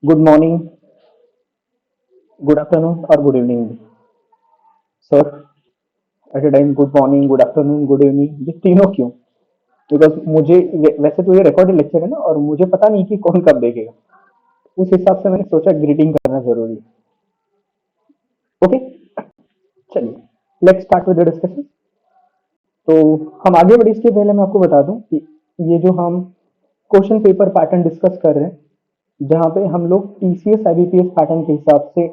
Good morning, good afternoon और good evening sir. At a time good morning, good afternoon, good evening, ये तीनों क्यों? Because वैसे तो ये रिकॉर्डेड लेक्चर है ना, और मुझे पता नहीं कि कौन कब देखेगा। उस हिसाब से मैंने सोचा ग्रीटिंग करना जरूरी है। ओके, चलिए let's start with the discussion. तो हम आगे बढ़े इसके पहले मैं आपको बता दूं कि ये जो हम क्वेश्चन पेपर पैटर्न डिस्कस कर रहे हैं, जहाँ पे हम लोग टीसीएस आईबीपीएस पैटर्न के हिसाब से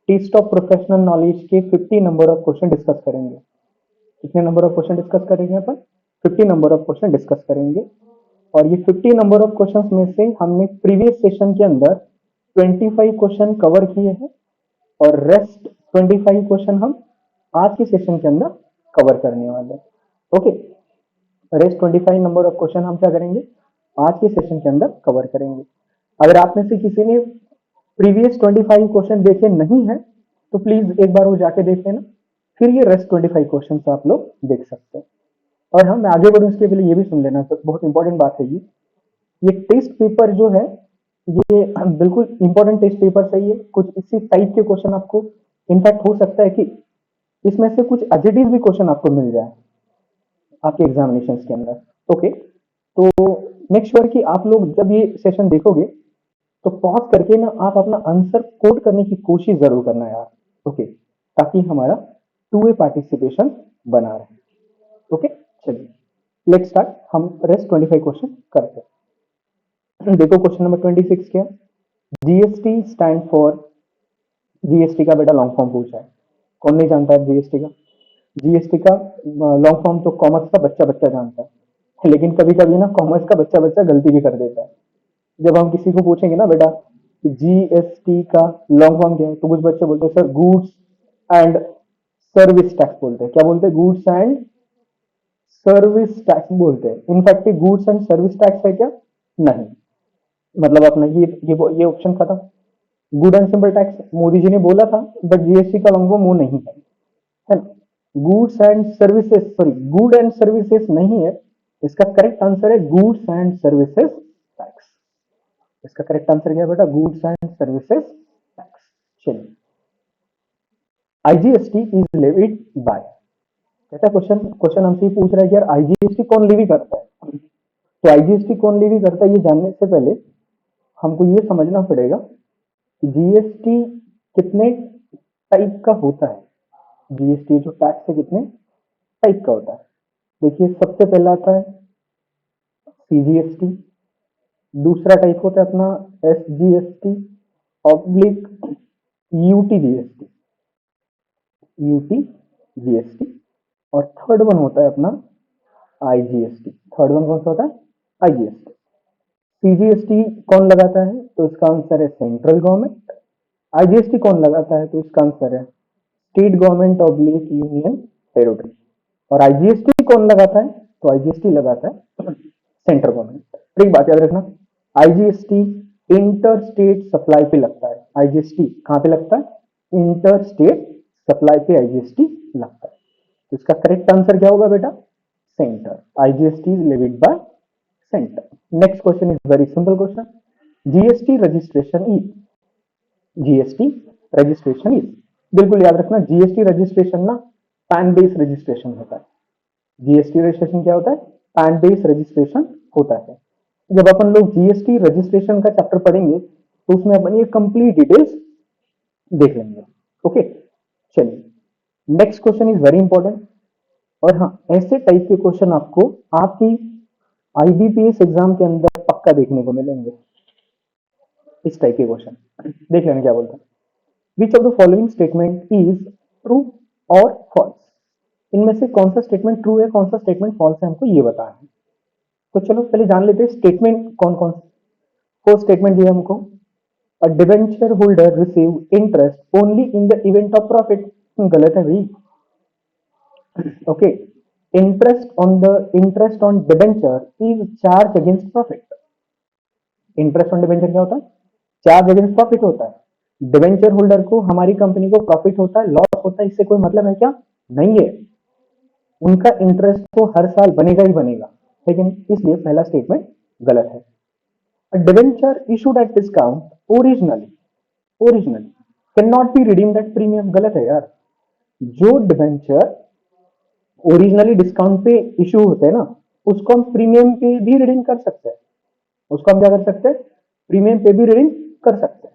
टेस्ट ऑफ प्रोफेशनल नॉलेज के 50 नंबर ऑफ क्वेश्चन डिस्कस करेंगे। कितने नंबर ऑफ क्वेश्चन डिस्कस करेंगे अपन? 50 नंबर ऑफ क्वेश्चन डिस्कस करेंगे। और ये 50 नंबर ऑफ क्वेश्चंस में से हमने प्रीवियस सेशन के अंदर 25 क्वेश्चन कवर किए हैं, और रेस्ट 25 क्वेश्चन हम आज के सेशन के अंदर कवर करने वाले हैं। Okay, rest 25 number of question हम क्या करेंगे? आज के सेशन के अंदर कवर करेंगे। अगर आप में से किसी ने प्रीवियस 25 क्वेश्चन देखे नहीं है तो प्लीज एक बार वो जाके देख लेना, फिर ये रेस्ट 25 क्वेश्चन आप लोग देख सकते हैं। और हम आगे बढ़े उसके पहले ये भी सुन लेना, तो बहुत इंपॉर्टेंट बात है ये टेस्ट पेपर जो है ये बिल्कुल इंपॉर्टेंट टेस्ट पेपर सही है। कुछ इसी टाइप के क्वेश्चन आपको इनफैक्ट हो सकता है कि इसमें से कुछ एजिटिव भी क्वेश्चन आपको मिल जाए आपके एग्जामिनेशन के अंदर। ओके, तो मेक श्योर कि आप लोग जब ये सेशन देखोगे तो पॉज करके ना आप अपना आंसर कोड करने की कोशिश जरूर करना यार। ओके, ताकि हमारा टू वे पार्टिसिपेशन बना रहे। ओके, चलिए लेट्स स्टार्ट। हम रेस्ट 25 क्वेश्चन करते हैं। देखो क्वेश्चन नंबर 26 क्या? जीएसटी स्टैंड फॉर, जीएसटी का बेटा लॉन्ग फॉर्म पूछा है। कौन नहीं जानता है जीएसटी का? जीएसटी का लॉन्ग फॉर्म तो कॉमर्स का बच्चा बच्चा जानता है, लेकिन कभी कभी ना कॉमर्स का बच्चा बच्चा गलती भी कर देता है। जब हम किसी को पूछेंगे ना बेटा कि जीएसटी का लॉन्ग फॉर्म क्या है, तो कुछ बच्चे बोलते हैं sir goods and service tax बोलते हैं। क्या बोलते हैं? गुड्स एंड सर्विस टैक्स बोलते हैं। In fact goods and service tax है क्या? नहीं, मतलब अपना ये ऑप्शन खत्म। Good and simple tax Modi ji ने बोला था, बट जीएसटी का लॉन्ग फॉर्म वो नहीं है ना। Goods and services, sorry good and services नहीं है, इसका करेक्ट आंसर है गुड्स एंड सर्विसेज टैक्स। इसका करेक्ट आंसर क्या है बेटा? Goods and services tax. चलिए, आईजीएसटी इज लेविड बाय, कहता क्वेश्चन क्वेश्चन हमसे पूछ रहा है कि यार आईजीएसटी कौन लेवी करता है। तो आईजीएसटी कौन लेवी करता है ये जानने से पहले हमको ये समझना पड़ेगा कि जीएसटी कितने टाइप का होता है। जीएसटी जो टैक्स है कितने टाइप का होता है? देखिए, सबसे पहला आता है सीजीएसटी, दूसरा टाइप होता है अपना एसजीएसटी ऑब्लिक यूटीजीएसटी, यूटीजीएसटी, और थर्ड वन होता है अपना आईजीएसटी। थर्ड वन कौन सा होता है? आईजीएसटी। सीजीएसटी कौन लगाता है? तो इसका आंसर है सेंट्रल गवर्नमेंट। आईजीएसटी कौन लगाता है? तो इसका आंसर है state government oblique union territory. और आईजीएसटी कौन लगाता है? तो आईजीएसटी लगाता है सेंट्रल गवर्नमेंट। एक बात याद रखना, आईजीएसटी इंटर स्टेट सप्लाई पे लगता है। आईजीएसटी कहां पे लगता है? इंटर स्टेट सप्लाई पे आईजीएसटी लगता है। तो इसका करेक्ट आंसर क्या होगा बेटा? Centre. IGST is levied bye centre. Next question is very simple question. GST registration is, GST registration is, बिल्कुल याद रखना जीएसटी रजिस्ट्रेशन ना पैन बेस्ड रजिस्ट्रेशन होता है। जीएसटी रजिस्ट्रेशन क्या होता है? पैन बेस्ड रजिस्ट्रेशन होता है। जब अपन लोग जीएसटी रजिस्ट्रेशन का चैप्टर पढ़ेंगे तो उसमें अपन ये कंप्लीट डिटेल्स देख लेंगे। ओके, चलिए next question is very important. और हाँ, ऐसे टाइप के क्वेश्चन आपको आपकी आईबीपीएस एग्जाम के अंदर पक्का देखने को मिलेंगे। इस टाइप के क्वेश्चन देख लेना क्या बोलता है। विच of the following statement is true और फॉल्स? इनमें से कौन सा स्टेटमेंट ट्रू है, कौन सा स्टेटमेंट फॉल्स है, हमको ये बताना है। तो चलो पहले जान लेते हैं स्टेटमेंट कौन कौन से। फर्स्ट स्टेटमेंट दिया हमको, अ debenture holder receive interest only in the event of profit. गलत है भाई। Okay, interest on debenture is charge against profit. Interest on debenture क्या होता है? चार्ज अगेंस्ट प्रॉफिट होता है। डिबेंचर होल्डर को हमारी कंपनी को प्रॉफिट होता है, लॉस होता है, इससे कोई मतलब है क्या? नहीं है। उनका इंटरेस्ट तो हर साल बनेगा ही बनेगा, लेकिन इसलिए पहला स्टेटमेंट गलत है। Debenture issued at discount originally can not be redeemed at premium. गलत है यार। जो डिवेंचर ओरिजिनली डिस्काउंट पे इशू होते हैं ना, उसको हम प्रीमियम पे भी रिडीम कर सकते हैं। उसको हम क्या कर सकते हैं? प्रीमियम पे भी रिडीम कर सकते हैं।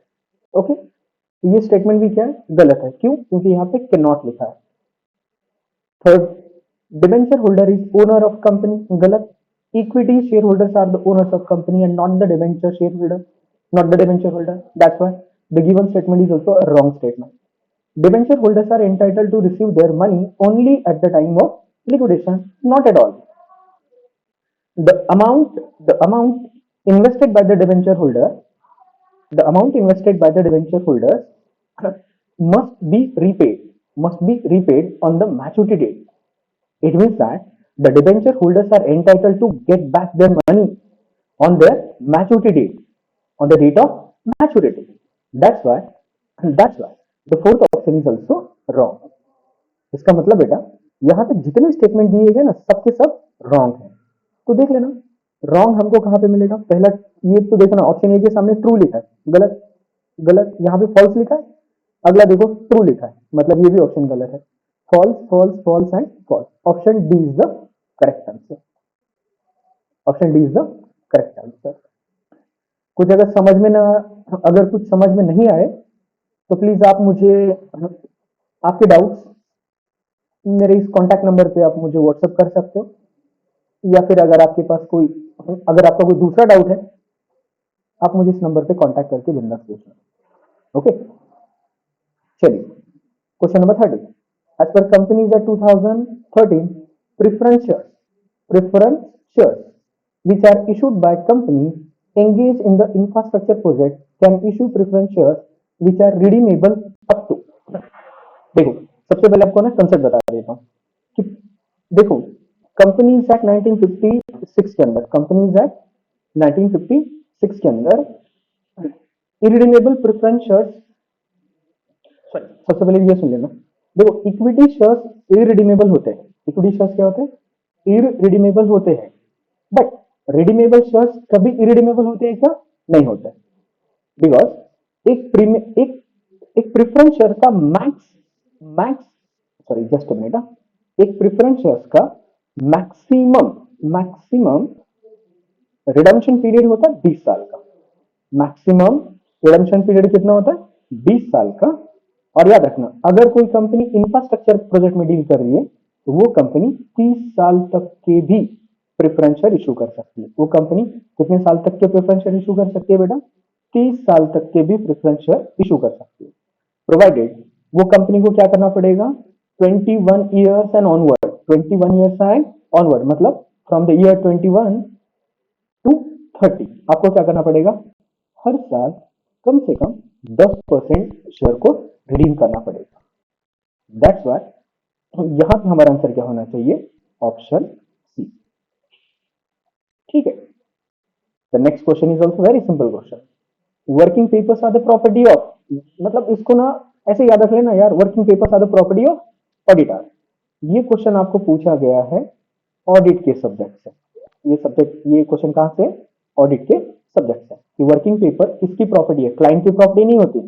ओके, तो ये स्टेटमेंट भी क्या है? गलत है। क्यों? क्योंकि यहाँ पे कैन नॉट लिखा है। Third, debenture holder is owner of company. गलत। Equity share holders are the owners of company and not the debenture share holder, not the debenture holder. That's why the given statement is also a wrong statement. Debenture holders are entitled to receive their money only at the time of liquidation. Not at all. The amount invested by the debenture holder, the amount invested by the debenture holders must be repaid on the maturity date. It means that the debenture holders are entitled to get back their money on their maturity date, on the date of maturity. That's why the fourth option is also wrong. इसका मतलब बेटा यहाँ पे जितने statement दिए गए ना, सबके सब रॉन्ग है। तो देख लेना रॉन्ग हमको कहाँ पे मिलेगा। पहला ये तो देखना, ऑप्शन ए के सामने ट्रू लिखा है, गलत। गलत। यहाँ पे फॉल्स लिखा है। अगला देखो ट्रू लिखा है, मतलब ये भी ऑप्शन गलत है। False false false and false. Option D is the correct answer. Option D is the correct answer. कुछ अगर समझ में ना, अगर कुछ समझ में नहीं आए तो प्लीज आप मुझे आपके डाउट्स मेरे इस कॉन्टैक्ट नंबर पे आप मुझे व्हाट्सएप कर सकते हो, या फिर अगर आपके पास कोई, अगर आपका कोई दूसरा डाउट है आप मुझे इस नंबर पे कांटेक्ट करके बिंदास पूछना। ओके, चलिए question number 30। As per companies act 2013 preference shares which are issued by company engaged in the infrastructure project can issue preference shares which are redeemable up to। देखो सबसे पहले आपको ना कंसेप्ट बता देता हूँ कि देखो कंपनीज एक्ट 1956 के अंदर, कंपनीज एक्ट 1956 के अंदर इरिडीमेबल प्रेफरेंस शेयर्स, सॉरी सबसे पहले ये सुन लेना। देखो इक्विटी शेयर्स इरिडीमेबल होते हैं। इक्विटी शेयर्स क्या होते हैं? इरिडीमेबल होते हैं। बट रिडीमेबल शेयर्स कभी इरिडीमेबल होते हैं क्या? नहीं होते। बिकॉज एक प्रेफरेंस शेयर का max sorry just a minute, एक प्रेफरेंस शेयर्स का मैक्सिमम रिडम्पशन पीरियड होता है 20 साल का। मैक्सिमम रिडम्पशन पीरियड कितना होता है? 20 साल का। और याद रखना अगर कोई कंपनी इंफ्रास्ट्रक्चर प्रोजेक्ट में डील कर रही है तो वो कंपनी 30 साल तक के भी प्रेफरेंस शेयर इशू कर सकती है। वो कंपनी कितने साल तक के प्रेफरेंस शेयर इशू कर सकती है बेटा? 30 साल तक के भी प्रेफरेंस शेयर इशू कर सकती है, प्रोवाइडेड वो कंपनी को क्या करना पड़ेगा? 21 years and onward. 21 years and onward मतलब फ्रॉम द ईयर 21 टू 30 आपको क्या करना पड़ेगा? हर साल कम से कम 10% शेयर को रिडीम करना पड़ेगा। दैट्स व्हाई यहां पे हमारा आंसर क्या होना चाहिए? Option C. ठीक है। The next question is also very simple question. Working papers are the property of, मतलब इसको ना ऐसे याद रख लेना यार, working papers are the property of auditor. ये क्वेश्चन आपको पूछा गया है ऑडिट के सब्जेक्ट से। ये क्वेश्चन कहां से? ऑडिट के सब्जेक्ट से कि वर्किंग पेपर किसकी प्रॉपर्टी है? क्लाइंट की प्रॉपर्टी नहीं होती,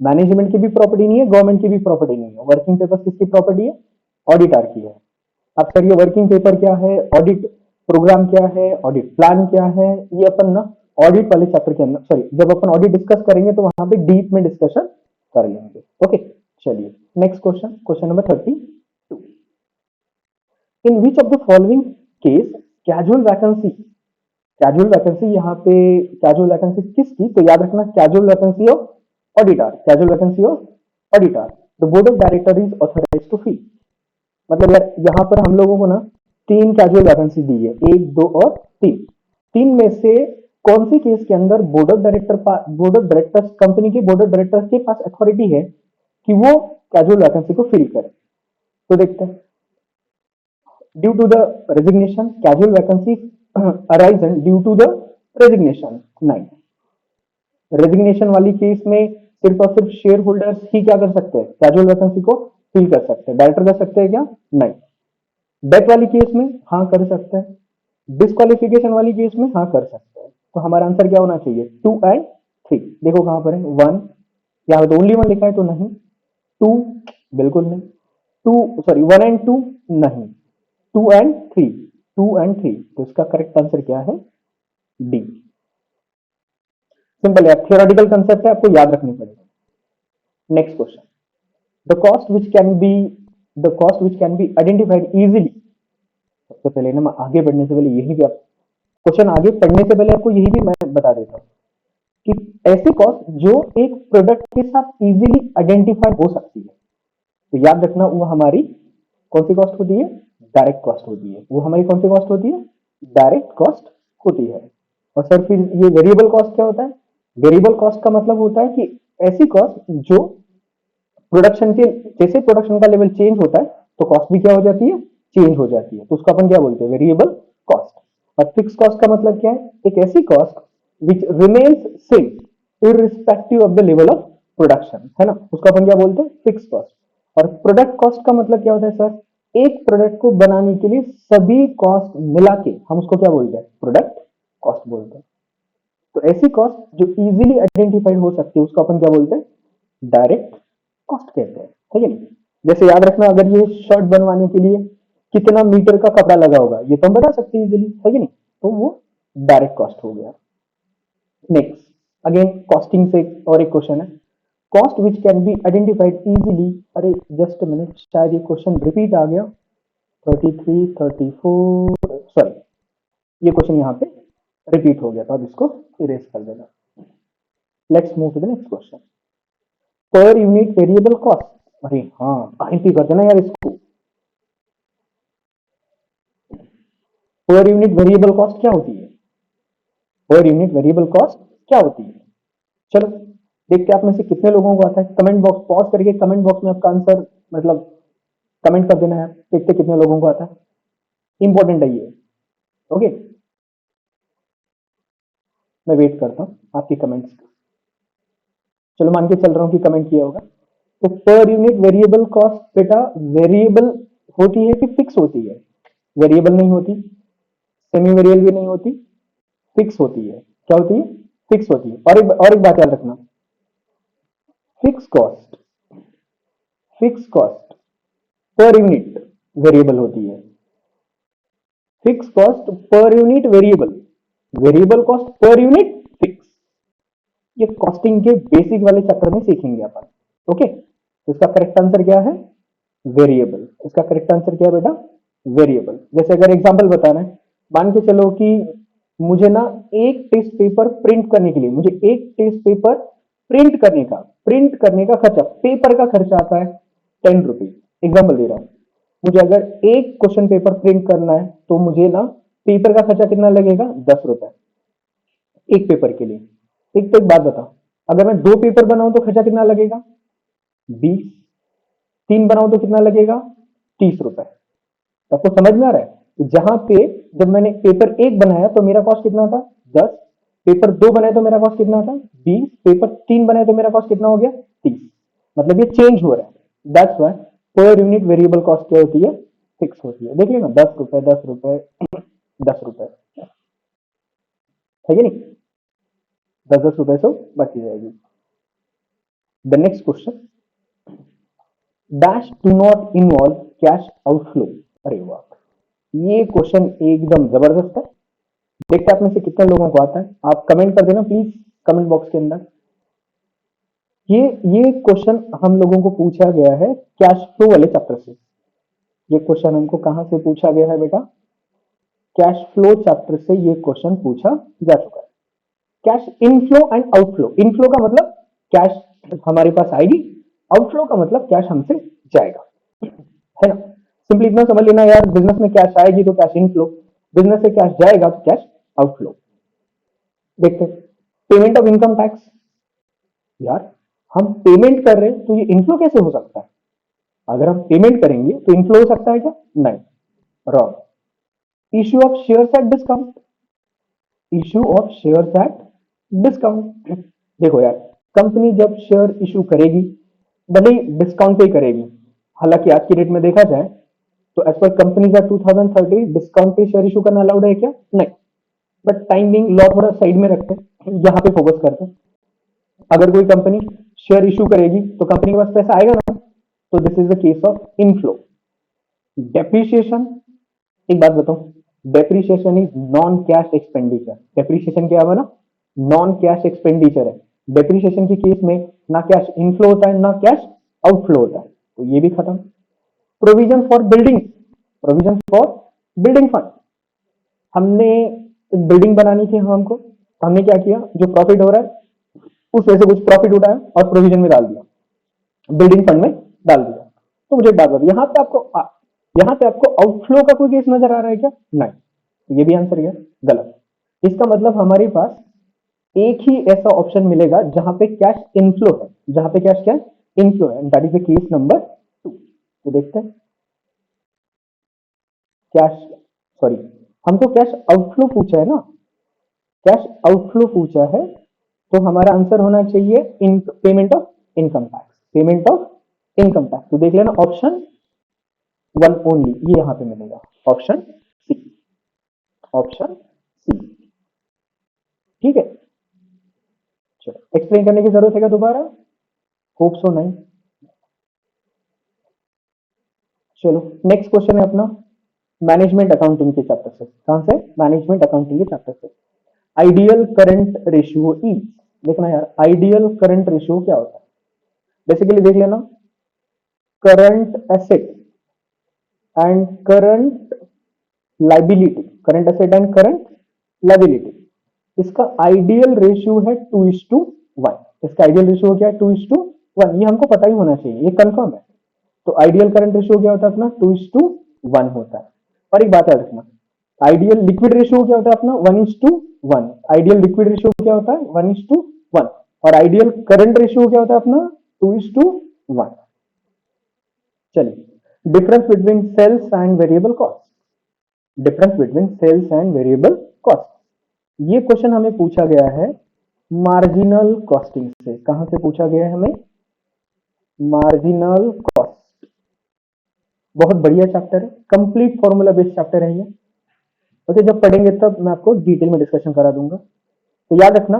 मैनेजमेंट की भी प्रॉपर्टी नहीं है, गवर्नमेंट की भी प्रॉपर्टी नहीं है। वर्किंग पेपर किसकी प्रॉपर्टी है? ऑडिटर की है। अब सर ये वर्किंग पेपर क्या है, ऑडिट प्रोग्राम क्या है, ऑडिट प्लान क्या है, ये अपन ना ऑडिट वाले चैप्टर के अंदर, सॉरी जब अपन ऑडिट डिस्कस करेंगे तो वहां पे डीप में डिस्कशन कर लेंगे। ओके चलिए next question, question number 32। In which of the following case casual vacancy, casual vacancy यहाँ पे कैजुअल वैकेंसी किसकी? तो याद रखना casual vacancy of auditor, casual vacancy of auditor. The board of director is authorised to fill. मतलब यार यहाँ पर हम लोगों को ना 3 कैजुअल वैकेंसी दी है, 1 2 और 3। 3 में से कौन सी केस के अंदर बोर्ड ऑफ डायरेक्टर्स कंपनी के बोर्ड ऑफ डायरेक्टर्स के पास अथॉरिटी है कि वो कैजुअल वैकेंसी को फिल करे? तो देखते हैं। Due to the resignation, casual vacancy arisen due to the resignation. 9 resignation वाली केस में सिर्फ और सिर्फ शेयर होल्डर्स ही क्या कर सकते हैं? कैजुअल वैकेंसी को फिल कर सकते हैं। डायरेक्टर कर सकते हैं क्या? नहीं। डेथ वाली केस में हाँ कर सकते हैं। डिस्क्वालिफिकेशन वाली केस में हाँ कर सकते हैं। तो हमारा आंसर क्या होना चाहिए, 2 एंड 3। देखो कहां पर है 1, यहाँ तो ओनली 1 लिखा है तो नहीं, 2 बिल्कुल नहीं, 2 सॉरी 1 एंड 2 नहीं, 2 एंड 3, 2 एंड 3, तो इसका करेक्ट आंसर क्या है, डी। सिंपल है, थियोरेटिकल कंसेप्ट है, आपको याद रखनी पड़ेगा। Next question, the cost which can be the cost which can be identified easily. सबसे पहले ना मैं आगे बढ़ने से पहले यही भी, आप क्वेश्चन आगे पढ़ने से पहले आपको यही भी मैं बता देता हूं कि ऐसी कॉस्ट जो एक प्रोडक्ट के साथ इजीली आइडेंटिफाई हो सकती है, तो याद रखना वो हमारी कौन सी कॉस्ट होती है, डायरेक्ट कॉस्ट होती है। वो हमारी कौन सी कॉस्ट होती है, डायरेक्ट कॉस्ट होती है। और सर फिर ये वेरिएबल कॉस्ट क्या होता है, वेरिएबल कॉस्ट का मतलब होता है कि ऐसी कॉस्ट जो प्रोडक्शन के, जैसे प्रोडक्शन का लेवल चेंज होता है तो कॉस्ट भी क्या हो जाती है, चेंज हो जाती है, तो उसको अपन क्या बोलते हैं, वेरिएबल कॉस्ट। और फिक्स कॉस्ट का मतलब क्या है, एक ऐसी cost which remains same irrespective of the level of production, है ना, उसको अपन क्या बोलते हैं, फिक्स कॉस्ट। और प्रोडक्ट कॉस्ट का मतलब क्या होता है सर, एक प्रोडक्ट को बनाने के लिए सभी कॉस्ट मिला के हम उसको क्या बोलते हैं, प्रोडक्ट कॉस्ट बोलते हैं। तो ऐसी कॉस्ट जो इजीली आइडेंटिफाइड हो सकती है उसको अपन क्या बोलते हैं, डायरेक्ट कॉस्ट कहते हैं, ठीक है नहीं। जैसे याद रखना, अगर ये शर्ट बनवाने के लिए कितना मीटर का कपड़ा लगा होगा ये तो हम बता सकते हैं इजीली, है कि नहीं, तो वो डायरेक्ट कॉस्ट हो गया। नेक्स्ट, अगेन कॉस्टिंग से और एक क्वेश्चन है, cost which can be identified easily. अरे जस्ट मिनट, शायद ये क्वेश्चन रिपीट आ गया, 33 34 सॉरी, ये क्वेश्चन यहाँ पे रिपीट हो गया, तो अब इसको इरेज कर देना। Let's move to the next question, per unit variable cost. अरे हाँ, आईपी कर देना यार इसको, पर यूनिट वेरिएबल कॉस्ट क्या होती है, पर यूनिट वेरिएबल कॉस्ट क्या होती है। चलो देखते हैं आप में से कितने लोगों को आता है, कमेंट बॉक्स पॉज करके कमेंट बॉक्स में आपका आंसर मतलब कमेंट कर देना है, देखते कितने लोगों को आता है, इंपॉर्टेंट है ये। ओके, मैं वेट करता हूँ आपकी कमेंट्स का। चलो मान के चल रहा हूँ कि कमेंट किया होगा। तो पर यूनिट वेरिएबल कॉस्ट बेटा वेरिएबल होती है कि फिक्स होती है, वेरिएबल नहीं होती, सेमी वेरिएबल भी नहीं होती, फिक्स होती है। क्या होती है, फिक्स होती है। और एक बात याद रखना, fix cost, fix cost per unit variable होती है, fix cost per unit variable, variable cost per unit fix. ये कॉस्टिंग के बेसिक वाले चैप्टर में सीखेंगे अपन। ओके, तो इसका करेक्ट आंसर क्या है, वेरिएबल। इसका करेक्ट आंसर क्या है बेटा, वेरिएबल। जैसे अगर एग्जांपल बताना है, मान के चलो कि मुझे ना एक टेस्ट पेपर प्रिंट करने के लिए, मुझे एक टेस्ट पेपर प्रिंट करने का खर्चा, पेपर का खर्चा आता है 10 रुपीज, एग्जाम्पल दे रहा हूं। मुझे अगर एक क्वेश्चन पेपर प्रिंट करना है तो मुझे ना पेपर का खर्चा कितना लगेगा, 10 रुपए एक पेपर के लिए। एक तो एक बात बता, अगर मैं 2 पेपर बनाऊं तो खर्चा कितना लगेगा, 20, 3 बनाऊं तो कितना लगेगा, 30 रुपए। तो आपको समझ में आ रहा है कि जहां पे जब मैंने पेपर 1 बनाया तो मेरा कॉस्ट कितना था, 10, पेपर 2 बनाए तो मेरा कॉस्ट कितना था, 20, पेपर 3 बनाए तो मेरा कॉस्ट कितना हो गया, 30। मतलब ये चेंज हो रहा है। दैट्स वाई पर यूनिट वेरिएबल कॉस्ट क्या होती है, फिक्स होती है। देख लेना, 10 रुपए 10 रुपए 10 रुपए, है कि नहीं, 10 10 रुपए से बची जाएगी। The next question, dash do not involve cash outflow. अरे वाह, ये क्वेश्चन एकदम जबरदस्त है। देखते हैं आप में से कितने लोगों को आता है, आप कमेंट कर देना प्लीज कमेंट बॉक्स के अंदर। ये क्वेश्चन हम लोगों को पूछा गया है कैश फ्लो वाले चैप्टर से। ये क्वेश्चन हमको कहां से पूछा गया है बेटा, कैश फ्लो चैप्टर से ये क्वेश्चन पूछा जा चुका है। Cash inflow and outflow, inflow का मतलब कैश हमारे पास आएगी, आउटफ्लो का मतलब कैश हमसे जाएगा, है ना। सिंपली इतना समझ लेना यार, बिजनेस में कैश आएगी तो कैश इनफ्लो, बिजनेस से कैश जाएगा तो कैश आउटफ्लो। देखते हैं, पेमेंट ऑफ इनकम टैक्स। यार हम पेमेंट कर रहे हैं तो ये इनफ्लो कैसे हो सकता है, अगर हम पेमेंट करेंगे तो इनफ्लो हो सकता है क्या, नहीं, wrong. Issue of shares at discount, issue of shares at discount. देखो यार, कंपनी जब शेयर इशू करेगी भले ही डिस्काउंट पे करेगी, हालांकि आज की डेट में देखा जाए तो as per companies act 2030 discount पे शेयर इशू करना अलाउड है क्या, नहीं। बट टाइमिंग लॉ थोड़ा साइड में रखते हैं, यहाँ पे फोकस करते हैं। अगर कोई कंपनी शेयर इशू करेगी तो कंपनी के पास पैसा आएगा ना, तो this is the case of inflow. Depreciation, एक बात बताओ, depreciation is non cash expenditure. Depreciation क्या है ना, नॉन कैश एक्सपेंडिचर है। डेप्रिसिएशन के केस में ना कैश इनफ्लो होता है ना कैश आउटफ्लो होता है, तो ये भी खत्म। Provision for building, provision for building fund, हमने एक बिल्डिंग बनानी थी हमको, हमने क्या किया, जो प्रॉफिट हो रहा है उसमें से कुछ प्रॉफिट उठाया और प्रोविजन में डाल दिया, बिल्डिंग फंड में डाल दिया। तो मुझे एक बात बताइए, यहाँ पे आपको आउटफ्लो का कोई केस नजर आ रहा है क्या? नहीं, ये भी आंसर गया गलत। इसका मतलब हमारे पास एक ही ऐसा ऑप्शन मिलेगा जहां पे कैश इनफ्लो है, जहां पे कैश क्या इनफ्लो है, that is the case number 2। तो देखते हैं कैश, सॉरी, हमको कैश आउटफ्लो पूछा है ना, कैश आउटफ्लो पूछा है, तो हमारा आंसर होना चाहिए इन payment of income tax, payment of income tax. तो देख लेना ऑप्शन 1 ओनली, ये यहां पे मिलेगा, ऑप्शन सी, ऑप्शन सी। ठीक है, चलो एक्सप्लेन करने की जरूरत है क्या दोबारा? होप सो नहीं। चलो नेक्स्ट क्वेश्चन है अपना मैनेजमेंट अकाउंटिंग के चैप्टर से। कहां से? मैनेजमेंट अकाउंटिंग के चैप्टर से। आइडियल करंट रेशियो इज, देखना यार आइडियल करंट रेशियो क्या होता है। बेसिकली देख लेना, current asset and current liability, current asset and current liability, इसका आइडियल रेशियो है 2:1। इसका आइडियल रेशियो क्या है? 2:1। ये हमको पता ही होना चाहिए, ये कंफर्म है। तो आइडियल करंट रेशियो क्या होता है अपना? 2:1 होता है। और एक बात याद रखना, आइडियल लिक्विड रेशियो क्या होता है अपना? 1:1। आइडियल लिक्विड रेशियो क्या होता है? 1:1। और आइडियल करंट रेशियो क्या होता है अपना? 2:1। चलिए, difference between sales and variable cost, difference between sales and variable cost, ये क्वेश्चन हमें पूछा गया है मार्जिनल कॉस्टिंग से। कहां से पूछा गया है हमें? Marginal cost. बहुत बढ़िया चैप्टर है, कंप्लीट फॉर्मूला बेस्ड चैप्टर है ये। ओके, जब पढ़ेंगे तब मैं आपको डिटेल में डिस्कशन करा दूंगा। तो याद रखना,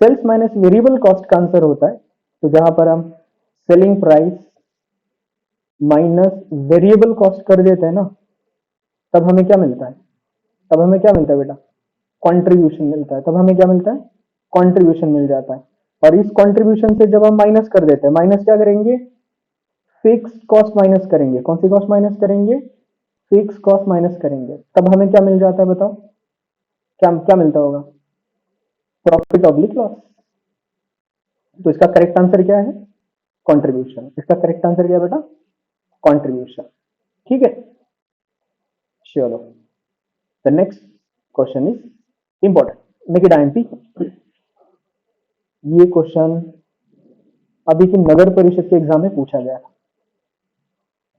सेल्स माइनस वेरिएबल कॉस्ट का आंसर होता है, तो जहां पर हम selling price minus variable cost कर देते हैं ना, तब हमें क्या मिलता है? तब हमें क्या मिलता है बेटा? कंट्रीब्यूशन मिलता है। तब हमें क्या मिलता है? कंट्रीब्यूशन मिल जाता है। और इस कंट्रीब्यूशन से जब हम माइनस कर देते हैं, माइनस क्या करेंगे? फिक्स कॉस्ट माइनस करेंगे। कौन सी कॉस्ट माइनस करेंगे? फिक्स कॉस्ट माइनस करेंगे। तब हमें क्या मिल जाता है बताओ? क्या क्या मिलता होगा? Profit oblique loss. तो इसका करेक्ट आंसर क्या है? कंट्रीब्यूशन। इसका करेक्ट आंसर क्या है बेटा? कंट्रीब्यूशन। ठीक है, चलो the next question is important, make it IMP. ये क्वेश्चन अभी की नगर परिषद के एग्जाम में पूछा गया था,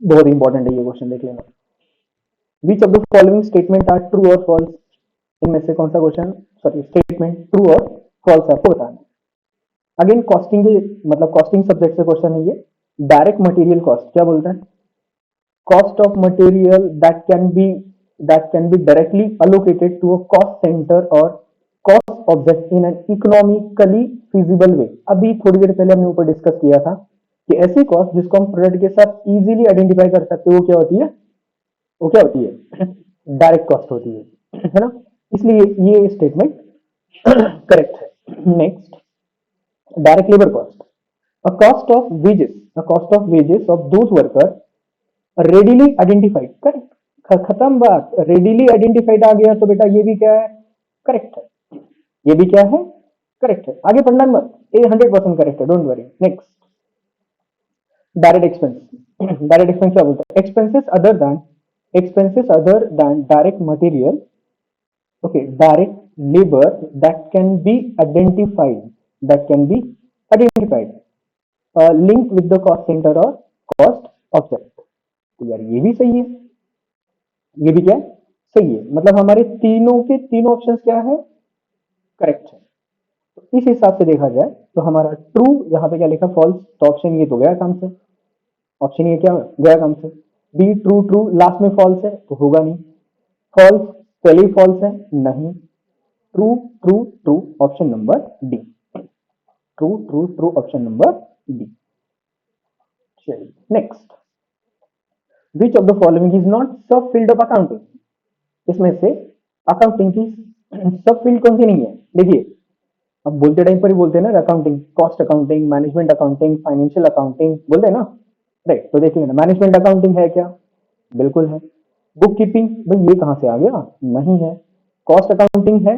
बहुत इंपॉर्टेंट है ये क्वेश्चन, देख लेना। Which of the following statement are true और फॉल्स, इनमें से कौन सा क्वेश्चन, सॉरी स्टेटमेंट ट्रू और फॉल्स आपको बताना। अगेन कॉस्टिंग के, मतलब कॉस्टिंग सब्जेक्ट से क्वेश्चन है ये। डायरेक्ट मटेरियल कॉस्ट क्या बोलता है? Cost of material that can be directly allocated to a cost center or cost object in an economically feasible way। अभी थोड़ी देर पहले हमने ऊपर डिस्कस किया था कि ऐसी कॉस्ट जिसको हम प्रोडक्ट के साथ इजीली आइडेंटिफाई कर सकते हैं, वो क्या होती है? वो क्या होती है? डायरेक्ट कॉस्ट होती है ना? इसलिए ये स्टेटमेंट करेक्ट है। Next, direct labour cost, a cost of wages, a cost of wages of those workers readily identified, correct, खत्म बात। रेडिली आइडेंटिफाइड आ गया तो बेटा ये भी क्या है? करेक्ट है। ये भी क्या है? करेक्ट है। आगे पढ़ना मत, ये 100% करेक्ट है, don't worry. Next, direct expense. Direct expense क्या बोलता है? Expenses other than direct material, okay, direct labour that can be identified, that can be identified link with the cost centre और कॉस्ट ऑब्जेक्ट। तो यार ये भी सही है, ये भी क्या सही है, मतलब हमारे तीनों के तीनों ऑप्शंस क्या है? करेक्ट है। तो इस हिसाब से देखा जाए तो हमारा ट्रू, यहाँ पे क्या लिखा? फॉल्स। तो ऑप्शन ये तो गया काम से, ऑप्शन ये क्या गया काम से? बी ट्रू, ट्रू लास्ट में फॉल्स है तो होगा नहीं। फॉल्स पहले ही फॉल्स है, नहीं। True true true option number D, true true true option number D. चलिए next, which of the following is not sub field of accounting, इसमें से अकाउंटिंग की सब फील्ड कौन सी नहीं है? देखिए अब बोलते टाइम पर ही बोलते हैं ना accounting, cost accounting, management accounting, financial accounting बोलते हैं ना, राइट? तो देखिए ना, मैनेजमेंट अकाउंटिंग है क्या? बिल्कुल है। बुक कीपिंग, भाई ये कहां से आ गया? नहीं है। कॉस्ट अकाउंटिंग है?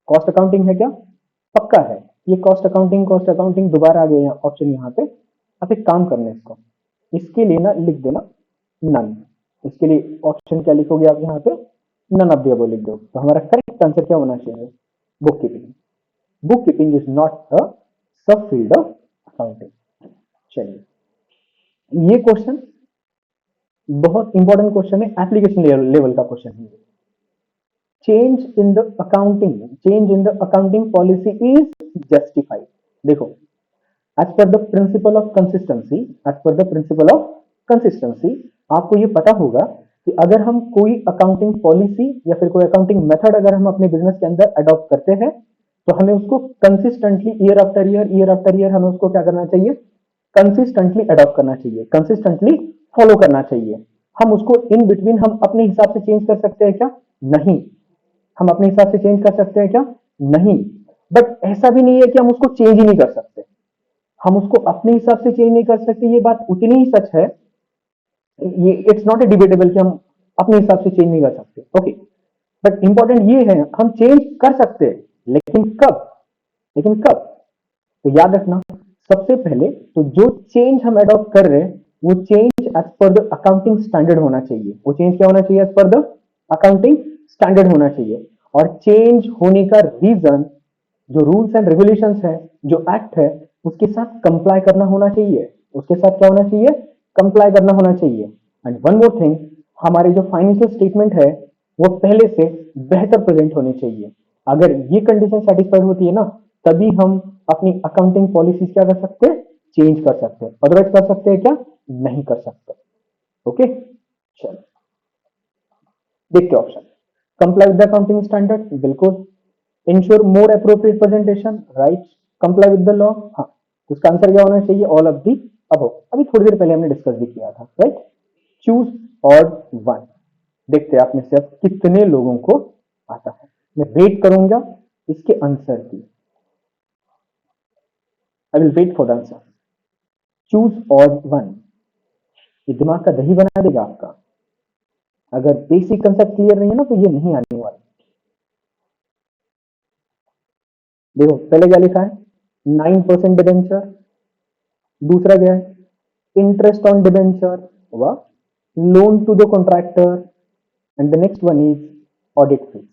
कॉस्ट अकाउंटिंग है क्या? पक्का है। ये कॉस्ट अकाउंटिंग दोबारा आ गया ऑप्शन यहाँ पे। आप एक काम करना, इसको इसके लिए ना लिख देना नन, इसके लिए ऑप्शन क्या लिखोगे आप यहाँ पे? नन ऑफ द अबव लिख दो। तो हमारा करेक्ट आंसर क्या होना चाहिए? Book keeping. Book keeping is not a sub field of accounting. चलिए ये क्वेश्चन बहुत इंपॉर्टेंट क्वेश्चन है, एप्लीकेशन लेवल का क्वेश्चन है। Change in the accounting policy is justified. देखो, as per the principle of consistency, as per the principle of consistency, आपको ये पता होगा कि अगर हम कोई अकाउंटिंग पॉलिसी या फिर कोई अकाउंटिंग मेथड अगर हम अपने बिजनेस के अंदर अडॉप्ट करते हैं, तो हमें उसको कंसिस्टेंटली ईयर आफ्टर ईयर हमें उसको क्या करना चाहिए? कंसिस्टेंटली अडॉप्ट करना चाहिए, कंसिस्टेंटली फॉलो करना चाहिए। हम उसको इन बिटवीन हम अपने हिसाब से चेंज कर सकते हैं क्या? नहीं। हम अपने हिसाब से चेंज कर सकते हैं क्या? नहीं। बट ऐसा भी नहीं है कि हम उसको चेंज ही नहीं कर सकते, हम उसको अपने हिसाब से चेंज नहीं कर सकते, ये बात उतनी ही सच है। ये इट्स नॉट ए डिबेटेबल कि हम अपने हिसाब से चेंज नहीं कर सकते, ओके। बट इंपॉर्टेंट ये है, हम चेंज कर सकते हैं, लेकिन कब? लेकिन कब? तो याद रखना, सबसे पहले तो जो चेंज हम अडॉप्ट कर रहे हैं वो change as per the accounting standard होना चाहिए। वो चेंज क्या होना चाहिए? As per the accounting standard होना चाहिए। और चेंज होने का रीजन जो रूल्स एंड रेगुलेशंस है, जो एक्ट है, उसके साथ कंप्लाई करना होना चाहिए। उसके साथ क्या होना चाहिए? कंप्लाई करना होना चाहिए। एंड वन मोर थिंग, हमारे जो फाइनेंशियल स्टेटमेंट है वो पहले से बेहतर प्रेजेंट होनी चाहिए। अगर ये कंडीशन सेटिस्फाइड होती है ना, तभी हम अपनी अकाउंटिंग पॉलिसीज क्या कर सकते हैं? चेंज कर सकते हैं। अदरवाइज कर सकते हैं क्या? नहीं कर सकते। ओके, चलो देखते option. Comply with the accounting standard, बिल्कुल। Ensure more appropriate presentation, right. Comply with the law, हाँ। तो इसका आंसर क्या होना चाहिए? All of the above. अभी थोड़ी देर पहले हमने डिस्कस भी किया था, राइट। Choose odd one. देखते हैं आप में से अब कितने लोगों को आता है। मैं वेट करूंगा इसके आंसर की। I will wait for the answer. Choose odd one. ये दिमाग का दही बना देगा आपका। अगर बेसिक कंसेप्ट क्लियर नहीं है ना, तो ये नहीं आने वाला। देखो पहले क्या लिखा है? 9% डिबेंचर। दूसरा क्या है? इंटरेस्ट ऑन डिबेंचर व loan to the contractor, and the next one is audit fees.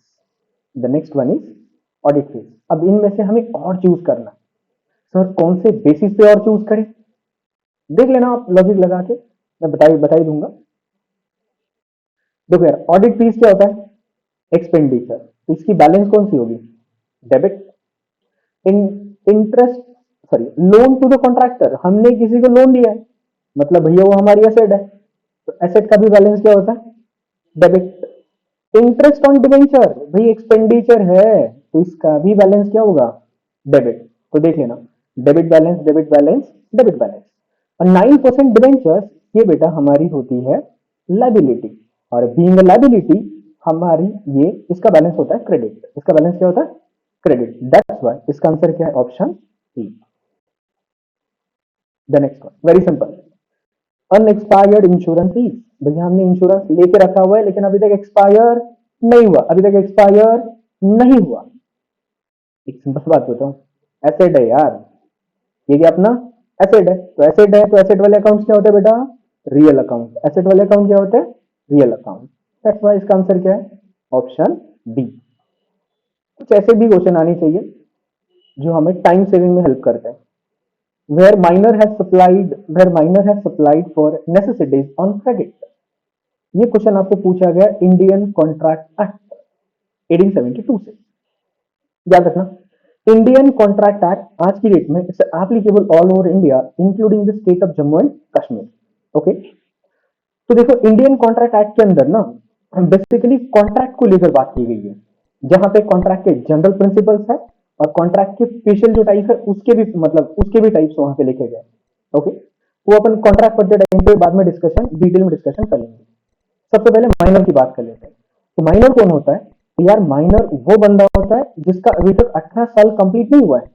The next one is audit fees. अब इनमें से हमें और चूज करना है। सर कौन से बेसिस पे और चूज करें? देख लेना आप लॉजिक लगा के, मैं बता ही दूंगा। देखो यार, ऑडिट फीस क्या होता है? एक्सपेंडिचर। तो इसकी बैलेंस कौन सी होगी? Debit. In interest, sorry, loan to the contractor, हमने किसी को लोन दिया है, मतलब भैया वो हमारी एसेट है, तो एसेट का भी बैलेंस क्या होता है? डेबिट। इंटरेस्ट ऑन डिबेंचर, भाई एक्सपेंडिचर है, तो इसका भी बैलेंस क्या होगा? डेबिट। तो देख लेना, debit balance, debit balance, debit balance. और 9% डिबेंचर, ये बेटा हमारी होती है लाइबिलिटी, और बीइंग लाइबिलिटी हमारी ये, इसका बैलेंस होता है क्रेडिट। इसका बैलेंस क्या होता है? क्रेडिट। दैट्स व्हाई इसका आंसर क्या है? Option E. The next one very simple. Unexpired insurance fees, भैया हमने इंश्योरेंस लेके रखा हुआ है लेकिन अभी तक एक्सपायर नहीं हुआ, अभी तक एक्सपायर नहीं हुआ। एक सिंपल सी बात बताऊं, एसेट है यार, ये क्या अपना एसेट है, तो एसेट है, तो एसेट वाले अकाउंट क्या होते हैं बेटा? Real account. एसेट वाले अकाउंट क्या होते हैं? Real account. दैट्स व्हाई इसका आंसर क्या है? Option D. कुछ ऐसे भी क्वेश्चन आने चाहिए जो हमें टाइम सेविंग में हेल्प करते हैं। Where minor has supplied for necessities on credit, ये क्वेश्चन आपको पूछा गया इंडियन कॉन्ट्रैक्ट एक्ट 1872 से। याद रखना, इंडियन कॉन्ट्रैक्ट एक्ट आज की डेट में it's applicable all over India including the state of Jammu and Kashmir. Okay, तो देखो इंडियन कॉन्ट्रैक्ट एक्ट के अंदर ना बेसिकली कॉन्ट्रैक्ट को लेकर बात की गई है। जहां पे कॉन्ट्रैक्ट के जनरल प्रिंसिपल्स है और कॉन्ट्रैक्ट के स्पेशल जो टाइप है उसके भी मतलब उसके भी टाइप्स वहां पे लिखे गए। ओके, वो अपन कॉन्ट्रैक्ट पढ़ते टाइम पे बाद में डिस्कशन डिटेल में डिस्कशन कर लेंगे। सबसे पहले माइनर की बात कर लेते हैं। तो माइनर कौन होता है? तो यार माइनर वो बंदा होता है जिसका अभी तक 18 साल कंप्लीट नहीं हुआ है।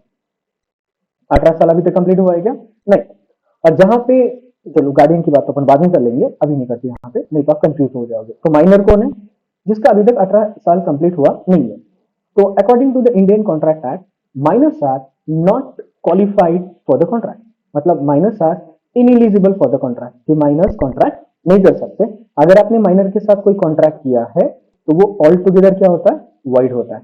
18 साल अभी तक कंप्लीट हुआ है क्या? नहीं। और जहां पे, चलो गार्डियन की बात तो अपन बाद में कर लेंगे, अभी नहीं करते यहाँ पे, नहीं तो आप कंफ्यूज हो जाओगे। तो माइनर कौन है? जिसका अभी तक 18 साल कंप्लीट हुआ नहीं है। तो according to the Indian contract act, minors are not qualified for the contract. मतलब minors are ineligible for the contract, कि माइनर्स कॉन्ट्रैक्ट नहीं कर सकते। अगर आपने माइनर के साथ कोई कॉन्ट्रैक्ट किया है तो वो ऑल टुगेदर क्या होता है? वाइड होता है।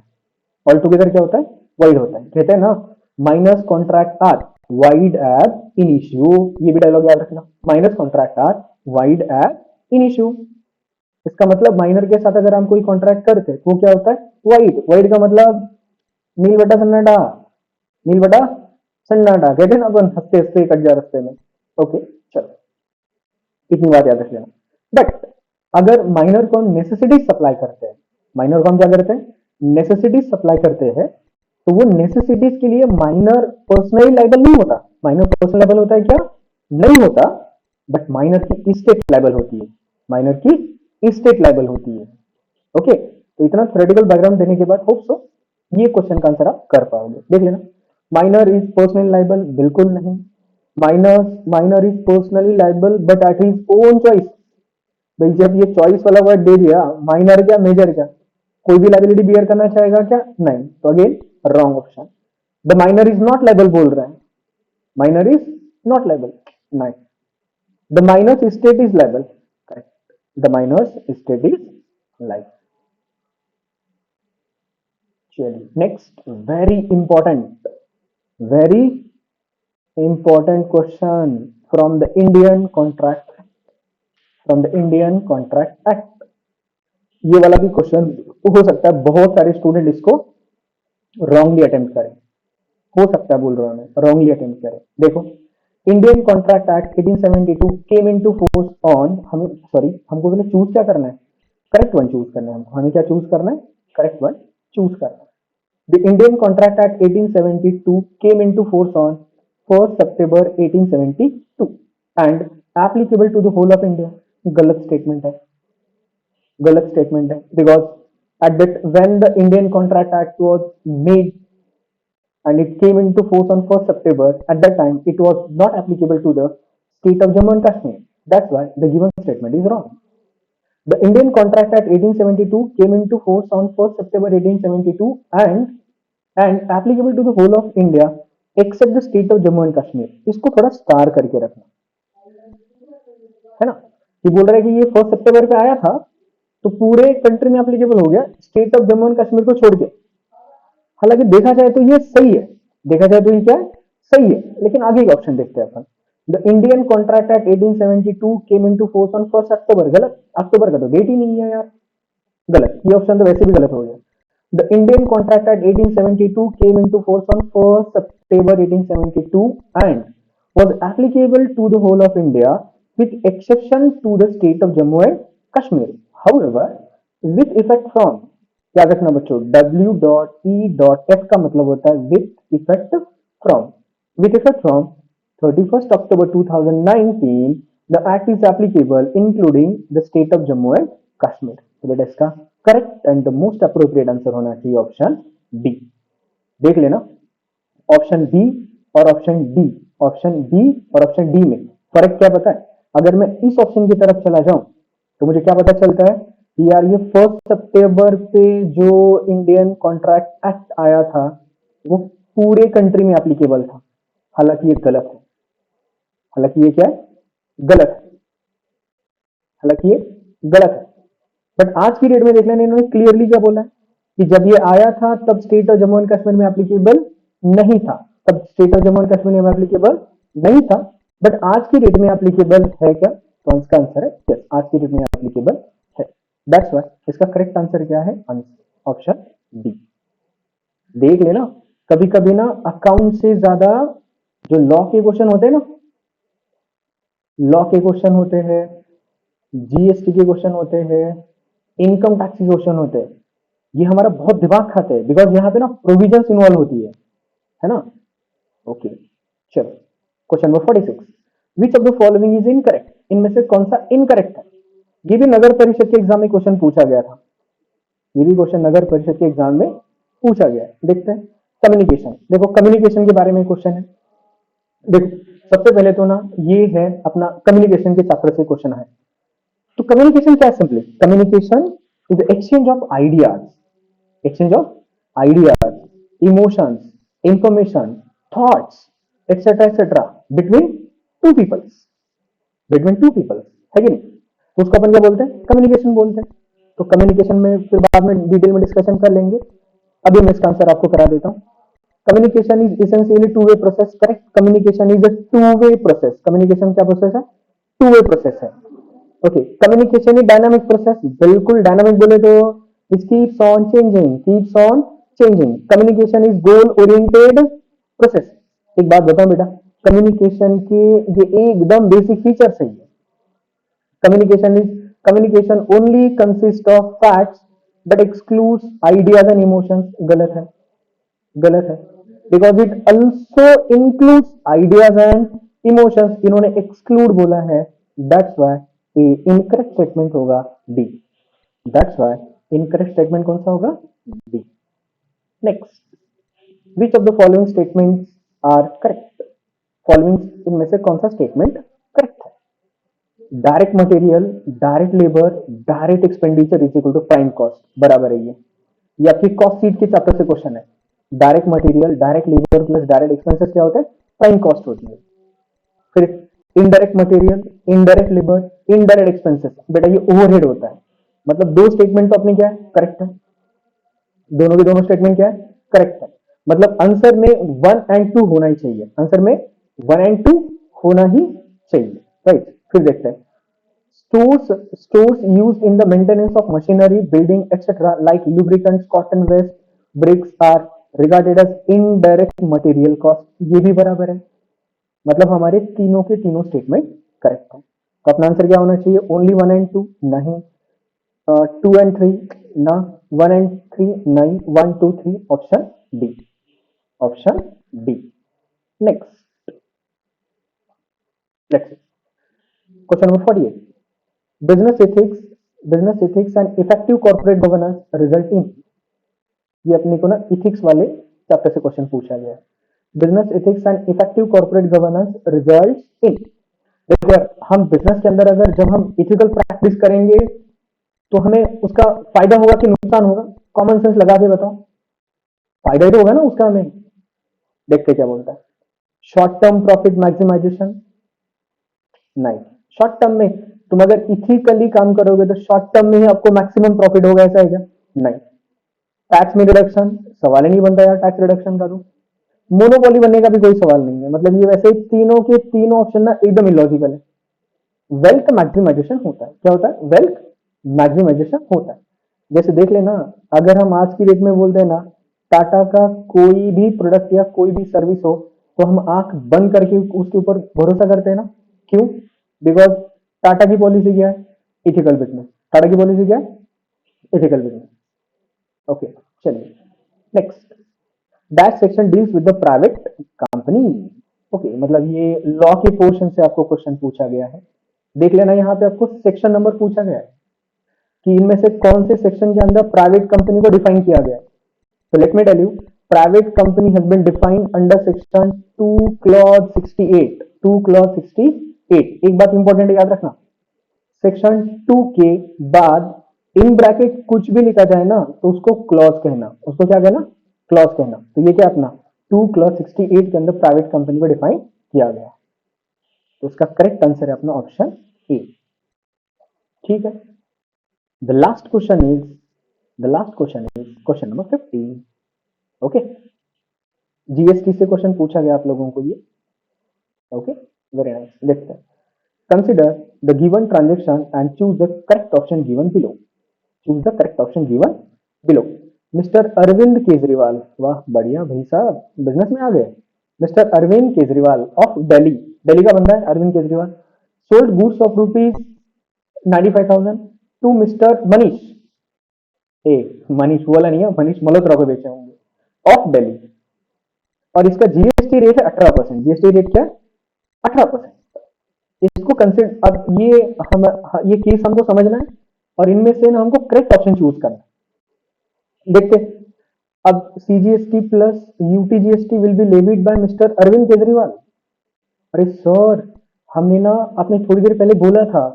ऑल टुगेदर क्या होता है? वाइड होता है। कहते हैं ना, minors contract are void ab initio. ये भी डायलॉग याद रखना, minors contract are void ab initio. इसका मतलब माइनर के साथ अगर हम कोई कॉन्ट्रैक्ट करते तो वो क्या होता है? वाइड। वाइड का मतलब नील बटा सन्नाटा, नील बटा सन्नाटा, कहते हैं ना अपन, हंसते हंसते कट जा रस्ते में। ओके, चलो इतनी बात याद रख लेना। बट अगर माइनर को नेसेसिटी सप्लाई करते हैं, माइनर को हम क्या करते हैं? नेसेसिटी सप्लाई करते हैं, तो वो नेसेसिटीज के लिए माइनर पर्सनली लाइबल नहीं होता। माइनर पर्सनल लाइबल होता है क्या? नहीं होता। बट माइनर की स्टेट लाइबल होती है। माइनर की स्टेट लाइबल होती है। ओके, तो इतना थ्योरेटिकल बैकग्राउंड देने के बाद होप सो ये क्वेश्चन का आंसर आप कर पाओगे। देख लेना, माइनर इज पर्सनली लाइबल, बिल्कुल नहीं। Minor is personally liable but at his own choice. भाई जब ये चॉइस वाला वर्ड दे दिया, माइनर क्या मेजर क्या, कोई भी लाइबिलिटी बियर करना चाहेगा क्या? नहीं। तो again wrong option. The minor is not liable बोल रहा है, माइनर इज नॉट लाइबल। नहीं, the minor's estate is liable. Correct, the minor's estate is liable. चलिए next, very important question from the Indian contract, from the Indian contract act. ये वाला भी question हो सकता है बहुत सारे स्टूडेंट इसको रॉन्गली अटेम्प्ट करें। हो सकता है, बोल रहा हूं मैं, रॉन्गली अटेम्प्ट करें। देखो, Indian contract act 1872 came into force on, हमें सॉरी हमको पहले चूज क्या करना है? करेक्ट वन चूज करना है हमको। हमें क्या चूज करना है? करेक्ट वन चूज करना है। The Indian Contract Act 1872 came into force on 1st September 1872 and applicable to the whole of India. गलत स्टेटमेंट है, गलत स्टेटमेंट है, because at that when the Indian Contract Act was made and it came into force on 1st September, at that time it was not applicable to the state of Jammu and Kashmir. That's why the given statement is wrong. The Indian Contract Act 1872 came into force on 1st September 1872 and applicable to the whole of India except the state of Jammu and Kashmir. इसको थोड़ा star करके रखना है ना, कि बोल रहा है कि ये 1 सितंबर पे आया था तो पूरे कंट्री में एप्लीकेबल हो गया, state of Jammu and Kashmir को छोड़ के। हालांकि देखा जाए तो ये सही है, देखा जाए तो ये क्या है? सही है। लेकिन आगे का ऑप्शन देखते हैं अपन। The Indian contract act 1872 came into force on 1 October. गलत, अक्टूबर का तो डेट ही नहीं है यार, गलत। ये ऑप्शन तो वैसे भी गलत हो गया। The Indian Contract Act 1872 came into force on 1st September 1872 and was applicable to the whole of India with exception to the state of Jammu and Kashmir. However, with effect from, याद रखना बच्चों, W.E.F का मतलब होता है with effect from. With effect from 31st October 2019, the act is applicable including the state of Jammu and Kashmir. तो बेटा इसका correct and the most appropriate answer होना चाहिए ऑप्शन डी। देख लेना, ऑप्शन बी और ऑप्शन डी, ऑप्शन बी और option D में फर्क क्या पता है? अगर मैं इस ऑप्शन की तरफ चला जाऊं तो मुझे क्या पता चलता है कि यार ये 1 सितंबर पे जो इंडियन कॉन्ट्रैक्ट एक्ट आया था वो पूरे कंट्री में एप्लीकेबल था। हालांकि ये गलत है, हालांकि ये क्या है? गलत है, हालांकि ये गलत है। बट आज की डेट में देख लेना, इन्होंने क्लियरली क्या बोला है कि जब ये आया था तब state of Jammu and Kashmir में एप्लीकेबल नहीं था, तब state of Jammu and Kashmir में एप्लीकेबल नहीं था। बट आज की डेट में एप्लीकेबल है क्या? तो इसका आंसर है यस, आज की डेट में एप्लीकेबल है। दैट्स व्हाई इसका करेक्ट आंसर क्या है? Option D. देख लेना, कभी कभी ना अकाउंट से ज्यादा जो लॉ के क्वेश्चन होते हैं ना, लॉ के क्वेश्चन होते हैं, जीएसटी के क्वेश्चन होते हैं, इनकम टैक्स के क्वेश्चन होते हैं, ये हमारा बहुत दिमाग खाते हैं, बिकॉज यहाँ पे ना प्रोविजन इन्वॉल्व होती है ना। ओके, चलो question number 46, which of the following is incorrect, इनमें से कौन सा इनकरेक्ट है। ये भी नगर परिषद के एग्जाम में क्वेश्चन पूछा गया था, ये भी क्वेश्चन नगर परिषद के एग्जाम में पूछा गया है। देखते हैं कम्युनिकेशन, देखो कम्युनिकेशन के बारे में क्वेश्चन है। देखो सबसे पहले तो ना ये है अपना कम्युनिकेशन के चैप्टर से क्वेश्चन है। तो कम्युनिकेशन क्या है, simply communication is exchange of ideas, exchange of ideas, emotions, information, thoughts, etc. between two peoples, between two peoples, है कि नहीं। तो उसको अपन क्या बोलते हैं, कम्युनिकेशन बोलते हैं। तो कम्युनिकेशन में फिर बाद में डिटेल में डिस्कशन कर लेंगे, अभी मैं इसका आंसर आपको करा देता हूँ। Communication is essentially two way process, correct. Communication is a two way process, communication क्या प्रोसेस है, टू वे प्रोसेस है। Okay, communication is dynamic process, बिल्कुल डायनामिक बोले तो it keeps on changing, keeps on changing. Communication is goal oriented process. एक बात बताओ बेटा, कम्युनिकेशन के ये एकदम बेसिक फीचर्स है। Communication only consist of facts but excludes ideas and emotions, गलत है, गलत है। Because it also includes ideas and emotions, इन्होंने एक्सक्लूड बोला है, दैट्स व्हाई इनकरेक्ट स्टेटमेंट होगा D. That's why incorrect statement कौन सा होगा, D. Next, which of the following statements are correct, following इनमें से कौन सा स्टेटमेंट करेक्ट है। Direct material, direct labour, direct expenditure is equal to prime cost, बराबर है ये आपकी कॉस्ट शीट के चैप्टर से क्वेश्चन है। Direct material, direct labour plus direct expenses क्या होता है, प्राइम कॉस्ट होती है। फिर indirect material, indirect labour, indirect expenses, बेटा ये ओवरहेड होता है। मतलब दो स्टेटमेंट तो अपने क्या है, करेक्ट है, दोनों के दोनों स्टेटमेंट क्या है, करेक्ट है। मतलब आंसर में 1 एंड 2 होना ही चाहिए, आंसर में 1 एंड 2 होना ही चाहिए, राइट। फिर देखते हैं, stores used in the maintenance of machinery, building, etc. like lubricants, cotton waste, bricks are regarded as indirect material cost, ये भी बराबर है। मतलब हमारे तीनों के तीनों स्टेटमेंट करेक्ट है। तो अपना आंसर क्या होना चाहिए, ओनली 1 एंड 2, नहीं। 2 एंड 3 ना, 1 एंड 3 नहीं, 1 2 3, option D, option D. Next, let's question number 48, business ethics and effective corporate governance result in, ये अपने को ना इथिक्स वाले चैप्टर से क्वेश्चन पूछा गया है। Business ethics and effective corporate governance result in, देखो यार, हम बिजनेस के अंदर अगर जब हम इथिकल प्रैक्टिस करेंगे तो हमें उसका फायदा होगा कि नुकसान होगा, कॉमन सेंस लगा के बताओ, फायदा ही तो होगा ना उसका हमें। देखते क्या बोलता है, शॉर्ट टर्म प्रॉफिट मैक्सिमाइजेशन, नहीं। शॉर्ट टर्म में तुम अगर इथिकली काम करोगे तो शॉर्ट टर्म में ही आपको मैक्सिमम प्रॉफिट होगा, ऐसा है क्या, नहीं। टैक्स में रिडक्शन, सवाल ही नहीं बनता यार टैक्स रिडक्शन का, तो मोनोपोली बनने का भी कोई सवाल नहीं है। मतलब ये वैसे तीनों के तीनों ऑप्शन ना एकदम इलॉजिकल है। वेल्थ मैक्सिमाइजेशन होता है, क्या होता है, वेल्थ मैक्सिमाइजेशन होता है। जैसे देख लेना, अगर हम आज की डेट में बोल देना टाटा का कोई भी प्रोडक्ट या कोई भी सर्विस हो तो हम आंख बंद करके उसके ऊपर भरोसा करते हैं ना, क्यों, बिकॉज टाटा की पॉलिसी क्या है, इथिकल बिजनेस। टाटा की पॉलिसी क्या है, इथिकल बिजनेस। ओके, चलिए next, that section deals with the private company. Okay, मतलब ये लॉ के पोर्शन से आपको क्वेश्चन पूछा गया है। देख लेना, यहाँ पे आपको सेक्शन नंबर पूछा गया है कि इनमें से कौन से सेक्शन के अंदर प्राइवेट कंपनी को डिफाइन किया गया है। तो let me tell you, private company has been defined under section 2 clause 68, 2 clause 68। एक बात इंपॉर्टेंट याद रखना, सेक्शन 2 के बाद इन ब्रैकेट कुछ भी लिखा जाए ना तो उसको क्लॉज कहना, उसको क्या कहना, क्लॉज कहना। तो ये क्या अपना 2 क्लॉज 68 के अंदर प्राइवेट कंपनी को डिफाइन किया गया, तो उसका करेक्ट आंसर है अपना ऑप्शन ए, ठीक है। The last question is question number 50। Okay, GST से क्वेश्चन पूछा गया आप लोगों को ये। ओके, वेरी नाइस, देखते हैं। Consider the given transaction and choose the correct option given below, choose the correct option given below. Mister Arvind Kejriwal, वाह बढ़िया भाई साहब, बिजनेस में आ गए। मिस्टर अरविंद केजरीवाल ऑफ दिल्ली, दिल्ली का बंदा है Arvind Kejriwal, sold goods of rupees 95,000 to mister Manish, ए मनीष वाला नहीं है, मनीष मल्होत्रा को बेचे होंगे ऑफ दिल्ली, और इसका जीएसटी रेट है 18%। जीएसटी रेट क्या है? 18%। इसको कंसिडर, अब ये हम ये केस हमको समझना है और इनमें से ना हमको करेक्ट ऑप्शन चूज करना है। देखते हैं। अब CGST plus UTGST will be levied by mister Arvind Kejriwal. अरे सर, हमने ना आपने थोड़ी देर पहले बोला था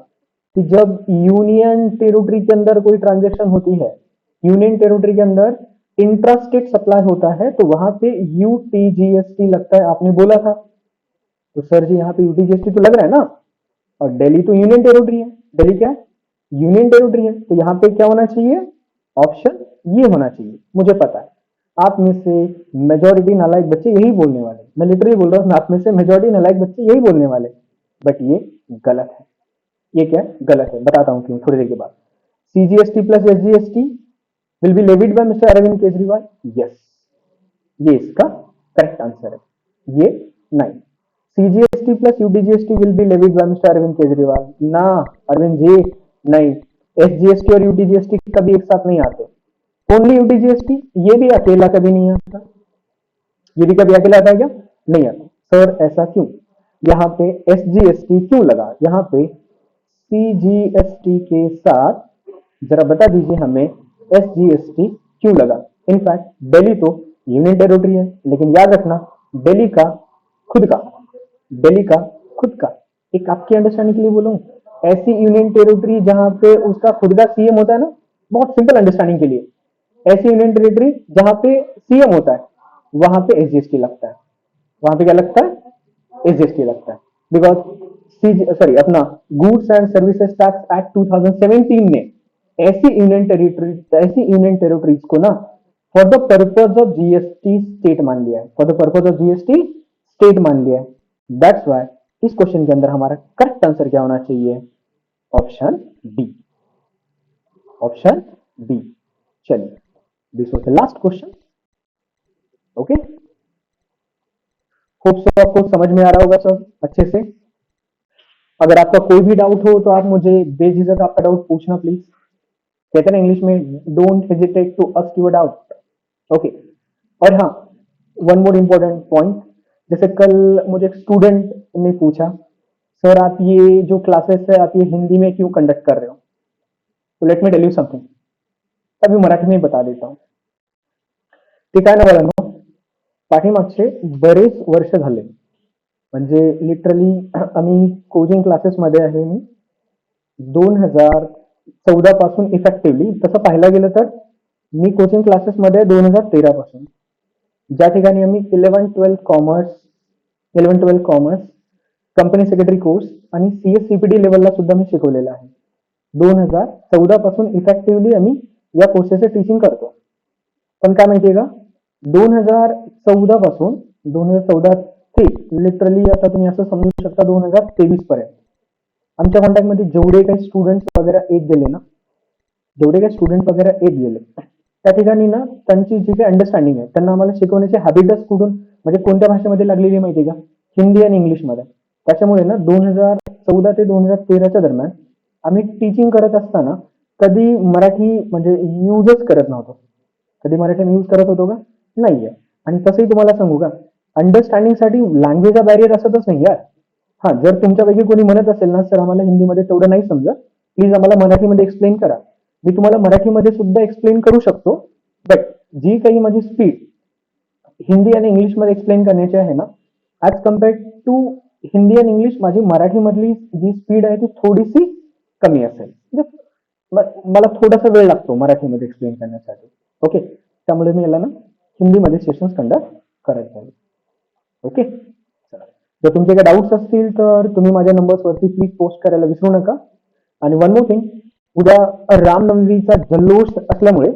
कि जब यूनियन टेरिटरी के अंदर कोई ट्रांजैक्शन होती है, यूनियन टेरिटरी के अंदर इंट्रा स्टेट सप्लाई होता है, तो वहां पे यूटीजीएसटी लगता है, आपने बोला था। तो सर जी यहाँ पे यूटीजीएसटी तो लग रहा है ना, और दिल्ली तो यूनियन टेरिटरी है। दिल्ली क्या है? यूनियन टेरिटरी है। तो यहाँ पे क्या होना चाहिए? ऑप्शन ये होना चाहिए। मुझे पता है आप में से मेजोरिटी नालायक बच्चे यही बोलने वाले, मैं लिटरली बोल रहा हूँ, आप में से मेजोरिटी नालायक बच्चे यही बोलने वाले, बट ये गलत है। ये क्या है? गलत है। बताता हूँ क्यों थोड़ी देर के बाद। CGST plus SGST will be levied by mister Arvind Kejriwal. Yes, ये इसका करेक्ट आंसर है। ये नहीं। CGST plus UTGST will be levied by mister Arvind Kejriwal. ना अरविंद जी, नहीं। एसजीएसटी और यूटीजीएसटी कभी एक साथ नहीं आते। ओनली यूटीजीएसटी, ये भी अकेला कभी नहीं आता। ये भी कभी अकेला आता है क्या? नहीं आता। सर ऐसा क्यों? यहाँ पे एसजीएसटी क्यों लगा? यहाँ पे सीजीएसटी के साथ जरा बता दीजिए हमें एसजीएसटी क्यों लगा? इनफैक्ट दिल्ली तो यूनियन टेरिटरी है, लेकिन याद रखना दिल्ली का खुद का, दिल्ली का खुद का, एक आपकी अंडरस्टैंडिंग के लिए बोलूं, ऐसी यूनियन टेरिटरी जहां पे उसका खुद का सीएम होता है ना, बहुत सिंपल अंडरस्टैंडिंग के लिए, ऐसी यूनियन टेरिटरी जहां पे सीएम होता है, वहां पे एसजीएसटी लगता है। वहां पे क्या लगता है? एसजीएसटी लगता है। बिकॉज सॉरी अपना goods and services tax act 2017 ने ऐसी यूनियन टेरिटरीज को ना for the purpose of GST state मान लिया है। For the purpose of GST state मान लिया है। दैट्स व्हाई इस क्वेश्चन के अंदर हमारा करेक्ट आंसर क्या होना चाहिए? Option D. Option D. चलिए, this was the last question. Okay, hope so आपको समझ में आ रहा होगा सब अच्छे से। अगर आपका कोई भी डाउट हो तो आप मुझे बेझिझक आपका डाउट पूछना प्लीज। कहते हैं ना इंग्लिश में, don't hesitate to ask your doubt. Okay, और हाँ, वन मोर इम्पोर्टेंट पॉइंट, जैसे कल मुझे एक स्टूडेंट ने पूछा, सर आप ये जो क्लासेस है आप ये हिंदी में क्यों कंडक्ट कर रहे हो? तो let me tell you something, अभी मराठी में बता देता हूँ। ते काय ना मुलांनो, पाठीमागचे बरेच वर्ष झाले, म्हणजे लिटरली आम्ही कोचिंग क्लासेसमध्ये आहे मी 2014 पासून इफेक्टिव्हली, तसं पाहायला गेलं तर मी कोचिंग क्लासेसमध्ये 2013 पासून, ज्या ठिकाणी आम्ही 11-12 कॉमर्स, कंपनी सेक्रेटरी कोर्स आणि सीएस सीपीटी लेवलला सुद्धा मी शिकवलेला आहे। 2014 पासून इफेक्टिव्हली आम्ही या कोर्सेसचे टीचिंग करतो। पण काय माहितीये का, 2014 पासून 2014 ते लिटरली आता तुम्ही असं समजू शकता 2023 पर्यंत आमच्या कॉन्टॅक्टमध्ये जेवढे काही स्टुडंट्स वगैरे येत गेले ना, जेवढे काही स्टुडंट वगैरे येत गेले त्या ठिकाणी ना त्यांची जी काही अंडरस्टँडिंग आहे, त्यांना आम्हाला शिकवण्याची हॅबिटच कुठून, म्हणजे कोणत्या भाषेमध्ये लागलेली माहिती का? हिंदी आणि इंग्लिशमध्ये। त्याच्यामुळे ना 2014 ते 2013च्या दरम्यान आम्ही टीचिंग करत असताना कधी मराठी म्हणजे यूजच करत नव्हतो। कधी मराठी यूज करत होतो का? नाहीये। आणि तसंही तुम्हाला सांगू का, अंडरस्टँडिंगसाठी लँग्वेजचा बॅरियर असतच नाही यार। हा, जर तुमच्यापैकी कोणी म्हणत असेल ना, सर आम्हाला हिंदीमध्ये तेवढं नाही समजत, प्लीज आम्हाला मराठीमध्ये एक्सप्लेन करा, मी तुम्हाला मराठीमध्ये सुद्धा एक्सप्लेन करू शकतो। बट जी काही माझी स्पीड हिंदी आणि इंग्लिशमध्ये एक्सप्लेन करण्याची आहे ना, ॲज कम्पेअर्ड टू हिंदी आणि इंग्लिश, माझी मराठीमधली जी स्पीड आहे ती थोडीशी कमी असेल, म्हणजे मला थोडासा वेळ लागतो मराठीमध्ये एक्सप्लेन करण्यासाठी। ओके, त्यामुळे मी याला ना हिंदीमध्ये सेशन्स कंडक्ट करत जाईल। ओके, जर तुमचे काही डाऊट्स असतील तर तुम्ही माझ्या नंबर्सवरती प्लीज पोस्ट करायला विसरू नका। आणि वन मोर थिंग, उद्या रामनवमीचा जल्लोष असल्यामुळे,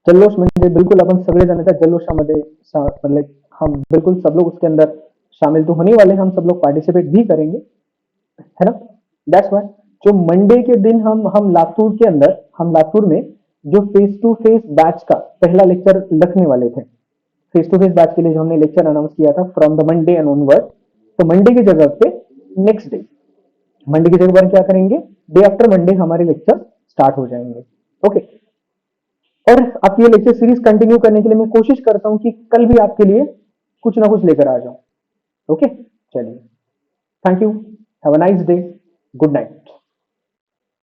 जल्लोष म्हणजे बिल्कुल अपन सगळे जन त्या जल्लोषामध्ये मतलब हम बिल्कुल सब लोग उसके अंदर शामिल तो होने वाले हैं, हम सब लोग पार्टिसिपेट भी करेंगे, है ना। दैट्स व्हाई जो मंडे के दिन हम लातूर के अंदर, हम लातूर में जो फेस टू फेस बैच का पहला लेक्चर रखने वाले थे, फेस टू फेस बैच के लिए जो हमने लेक्चर अनाउंस किया था from the Monday and onward, तो मंडे की जगह पे नेक्स्ट डे, मंडे की जगह पर क्या करेंगे, डे आफ्टर मंडे हमारे लेक्चर स्टार्ट हो जाएंगे। ओके, और आपकी ये लेक्चर सीरीज कंटिन्यू करने के लिए मैं कोशिश करता हूं कि कल भी आपके लिए कुछ ना कुछ लेकर आ जाऊं। ओके, चलिए, thank you, have a nice day, good night.